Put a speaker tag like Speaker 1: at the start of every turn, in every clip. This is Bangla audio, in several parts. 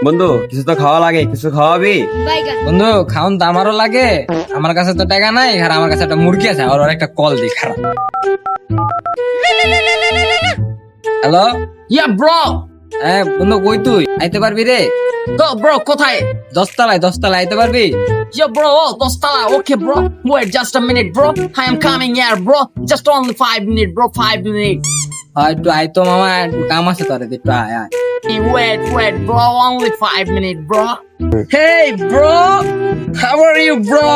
Speaker 1: বন্ধু কিছু তো খাওয়া লাগে, কিছু খাওয়াবি?
Speaker 2: বন্ধু খাওন তো আমারও লাগে, আমার কাছে তো টাকা নাই, আর আমার কাছে একটা মুরগি আছে, আর ওর একটা কল দিই খারাপ। হ্যালো,
Speaker 3: ইয়া ব্রো,
Speaker 2: হ্যাঁ বন্ধু কই তুই? আইতে পারবি রে?
Speaker 3: তো ব্রো কোথায়?
Speaker 2: 10 তলায় আইতে পারবি?
Speaker 3: Yo bro, Dostala, okay bro. Wait just a minute bro. I am coming here bro. Just only 5 minutes bro, 5 minutes.
Speaker 2: একটু আইতো মামা, একটু কাম আছে তোর, একটু আয় আয়।
Speaker 3: Wait bro, only 5 minutes bro. Hey bro, how are you bro?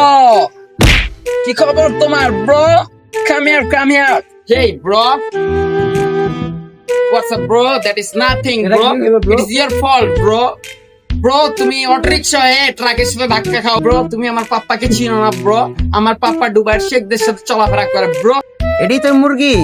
Speaker 3: কি খবর তোমার bro? Come here. Hey bro. What's up bro? That is nothing bro. It is your fault bro. Bro তুমি অটো রিক্সায় ট্রাকের সাথে ধাক্কা খাও ব্রো। তুমি আমার পাপ্পাকে চিনো না ব্রো। আমার পাপ্পা দুবাইয়ের শেখদের সাথে চলাফেরা করে ব্রো।
Speaker 2: এটাই তোর মুরগি?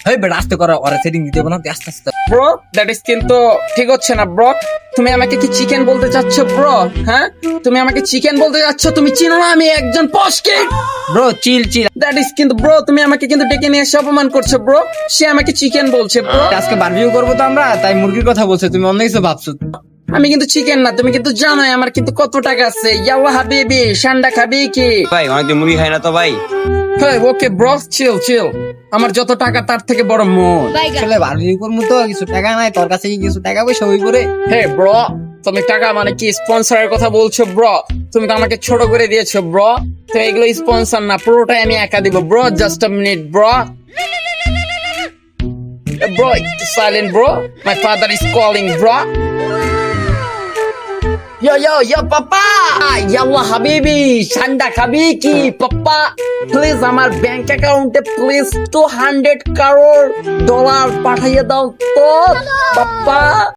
Speaker 2: হেই বেটা আস্তে কর, ওরা সেটিং দিতে হবে না, তুই আস্তে আস্তে।
Speaker 3: ব্রো দ্যাট ইজ কিন্তু ঠিক হচ্ছে না ব্রো। তুমি আমাকে কি চিকেন বলতে চাচ্ছ ব্রো? হ্যাঁ তুমি আমাকে চিকেন বলতে চাচ্ছ? তুমি চিনো না আমি একজন পশকিট?
Speaker 2: Bro chill.
Speaker 3: দ্যাট ইজ কিন্তু ব্রো তুমি আমাকে কিন্তু ডেকে নিয়ে এসে অপমান করছো ব্রো। সে আমাকে চিকেন বলছে ব্রো।
Speaker 2: আজকে বারবিকিউ করবো তো আমরা, তাই মুরগির কথা বলছে, তুমি অন্য কিছু ভাবছো।
Speaker 3: আমি কিন্তু চিকেন না, তুমি কিন্তু জানোই আমার কিন্তু কত টাকা আছে। ইয়াল্লা হাবিবি, সান্ডা খাবি কি?
Speaker 1: ভাই অনেকদিন মুরগি খাই না তো ভাই।
Speaker 3: হ্যাঁ ওকে ব্রো, চিল। আমার যত টাকা তার থেকে বড় মন।
Speaker 2: আসলে বারবিকিউ করবো তো, কিছু টাকা নাই, তোর কাছে কি কিছু টাকা পয়সা হই পরে?
Speaker 3: হে ব্রো, তুমি টাকা মানে কি স্পন্সরের কথা বলছো ব্রো? তুমি তো আমাকে ছোট করে দিয়েছো ব্রো। তো এগুলো স্পন্সর না, পুরোটাই আমি একা দিব bro. Just a minute bro. Bro, silent bro. My father is calling bro. Yo, papa. Yalla habibi, shanda খাবি কি papa? Please আমার ব্যাংক অ্যাকাউন্টে প্লিজ $200 crore পাঠিয়ে দাও তো papa.